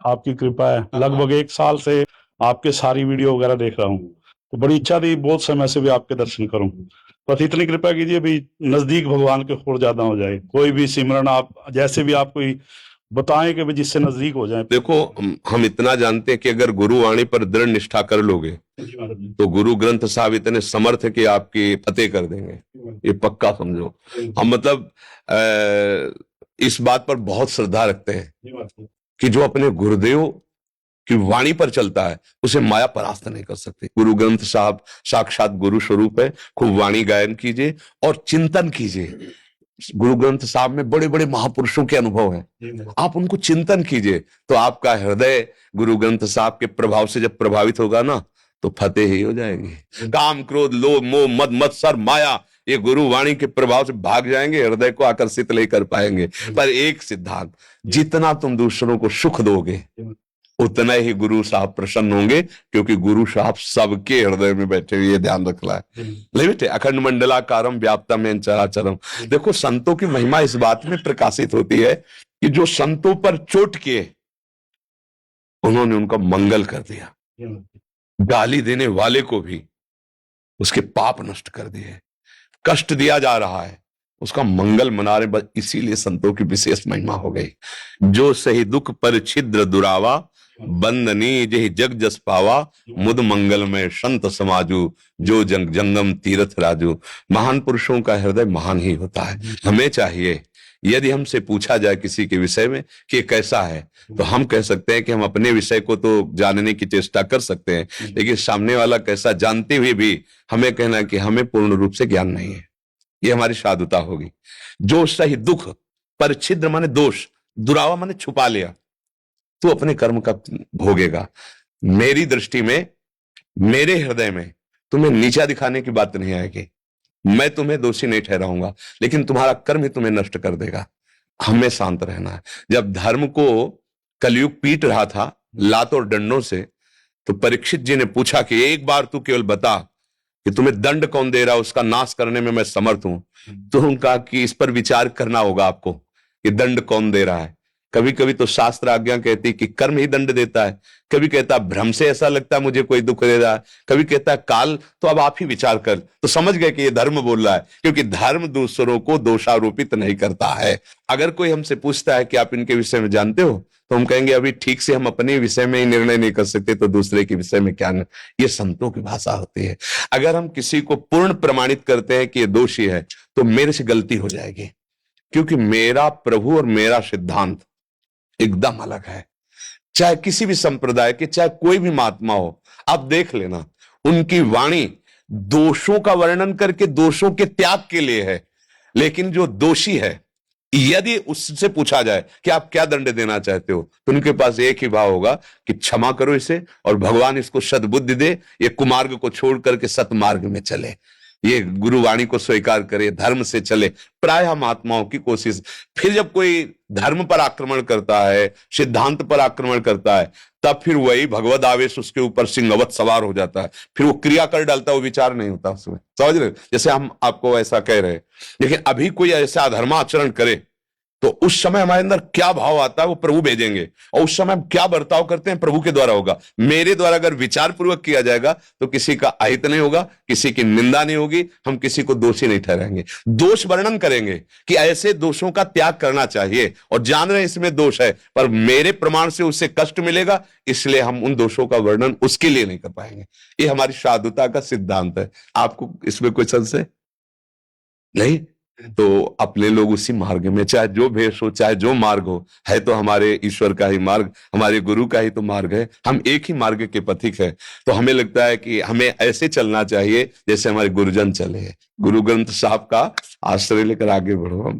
आपकी कृपा है। लगभग 1 साल से आपके सारी वीडियो वगैरह देख रहा हूँ, तो बड़ी इच्छा थी बहुत समय से भी आपके दर्शन करूं। बस इतनी कृपा कीजिए भी नजदीक भगवान के और ज्यादा हो जाए। कोई भी सिमरन आप जैसे भी आप कोई बताएं कि भी जिससे नजदीक हो जाए। देखो, हम इतना जानते हैं कि अगर गुरु वाणी पर दृढ़ निष्ठा कर लोगे तो गुरु ग्रंथ साहब इतने समर्थ है कि आपकी फतेह कर देंगे, ये पक्का समझो। हम मतलब इस बात पर बहुत श्रद्धा रखते हैं कि जो अपने गुरुदेव की वाणी पर चलता है उसे माया परास्त नहीं कर सकती। गुरु ग्रंथ साहब साक्षात गुरु स्वरूप है। खूब वाणी गायन कीजिए और चिंतन कीजिए। गुरु ग्रंथ साहब में बड़े बड़े महापुरुषों के अनुभव हैं, आप उनको चिंतन कीजिए तो आपका हृदय गुरु ग्रंथ साहब के प्रभाव से जब प्रभावित होगा ना तो फतेह ही हो जाएगी। काम क्रोध लोभ मोह मद मत्सर माया ये गुरु वाणी के प्रभाव से भाग जाएंगे, हृदय को आकर्षित नहीं कर पाएंगे। पर एक सिद्धांत, जितना तुम दूसरों को सुख दोगे उतना ही गुरु साहब प्रसन्न होंगे, क्योंकि गुरु साहब सबके हृदय में बैठे हुए, ये ध्यान रखना है। ले बेटे, अखंड मंडलाकारम व्याप्तम येन चराचरम। देखो, संतों की महिमा इस बात में प्रकाशित होती है कि जो संतों पर चोट किए उन्होंने उनका मंगल कर दिया, गाली देने वाले को भी उसके पाप नष्ट कर दिए। कष्ट दिया जा रहा है उसका मंगल मना रहे, बस इसीलिए संतों की विशेष महिमा हो गई। जो सही दुख पर छिद्र दुरावा बंदनी जही जग जस पावा मुद मंगल में संत समाजू जो जंग जंगम तीर्थ राजू। महान पुरुषों का हृदय महान ही होता है। हमें चाहिए, यदि हमसे पूछा जाए किसी के विषय में कि कैसा है, तो हम कह सकते हैं कि हम अपने विषय को तो जानने की चेष्टा कर सकते हैं, लेकिन सामने वाला कैसा जानते हुए भी हमें कहना कि हमें पूर्ण रूप से ज्ञान नहीं है, ये हमारी साधुता होगी। जो सही दुख पर छिद्र माने दोष, दुरावा माने छुपा लिया, तू अपने कर्म का भोगेगा। मेरी दृष्टि में, मेरे हृदय में तुम्हें नीचा दिखाने की बात नहीं आएगी। मैं तुम्हें दोषी नहीं ठहराऊंगा, लेकिन तुम्हारा कर्म ही तुम्हें नष्ट कर देगा। हमें शांत रहना है। जब धर्म को कलयुग पीट रहा था लात और डंडों से, तो परीक्षित जी ने पूछा कि एक बार तू केवल बता कि तुम्हें दंड कौन दे रहा है, उसका नाश करने में मैं समर्थ हूं। तो उन्होंने कहा कि इस पर विचार करना होगा आपको कि दंड कौन दे रहा है। कभी कभी तो शास्त्र आज्ञा कहती कि कर्म ही दंड देता है, कभी कहता भ्रम से ऐसा लगता है मुझे कोई दुख दे रहा है, कभी कहता है काल। तो अब आप ही विचार कर, तो समझ गए कि ये धर्म बोल रहा है, क्योंकि धर्म दूसरों को दोषारोपित नहीं करता है। अगर कोई हमसे पूछता है कि आप इनके विषय में जानते हो, तो हम कहेंगे अभी ठीक से हम अपने विषय में ही निर्णय नहीं कर सकते, तो दूसरे के विषय में क्या। ये संतों की भाषा होती है। अगर हम किसी को पूर्ण प्रमाणित करते हैं कि ये दोषी है, तो मेरे से गलती हो जाएगी, क्योंकि मेरा प्रभु और मेरा सिद्धांत एकदम अलग है। चाहे किसी भी संप्रदाय के, चाहे कोई भी महात्मा हो, आप देख लेना उनकी वाणी दोषों का वर्णन करके दोषों के त्याग के लिए है। लेकिन जो दोषी है, यदि उससे पूछा जाए कि आप क्या दंड देना चाहते हो, तो उनके पास एक ही भाव होगा कि क्षमा करो इसे और भगवान इसको सद्बुद्धि दे, ये कुमार्ग को छोड़ करके सतमार्ग में चले, ये गुरुवाणी को स्वीकार करे, धर्म से चले। प्रायः महात्माओं की कोशिश। फिर जब कोई धर्म पर आक्रमण करता है, सिद्धांत पर आक्रमण करता है, तब फिर वही भगवद आवेश उसके ऊपर सिंहवत सवार हो जाता है। फिर वो क्रिया कर डालता है, वो विचार नहीं होता उसमें। समझ रहे? जैसे हम आपको ऐसा कह रहे हैं, लेकिन अभी कोई ऐसा अधर्माचरण करे तो उस समय हमारे अंदर क्या भाव आता है वो प्रभु भेजेंगे, और उस समय हम क्या बर्ताव करते हैं प्रभु के द्वारा होगा। मेरे द्वारा अगर विचार पूर्वक किया जाएगा तो किसी का अहित नहीं होगा, किसी की निंदा नहीं होगी, हम किसी को दोषी नहीं ठहराएंगे। दोष वर्णन करेंगे कि ऐसे दोषों का त्याग करना चाहिए, और जान रहे हैं इसमें दोष है, पर मेरे प्रमाण से उससे कष्ट मिलेगा, इसलिए हम उन दोषों का वर्णन उसके लिए नहीं कर पाएंगे। ये हमारी साधुता का सिद्धांत है। आपको इसमें कोई संशय नहीं? तो अपने लोग उसी मार्ग में, चाहे जो भेष हो, चाहे जो मार्ग हो, है तो हमारे ईश्वर का ही मार्ग, हमारे गुरु का ही तो मार्ग है। हम एक ही मार्ग के पथिक है। तो हमें लगता है कि हमें ऐसे चलना चाहिए जैसे हमारे गुरुजन चले। गुरु ग्रंथ साहब का आश्रय लेकर आगे बढ़ो।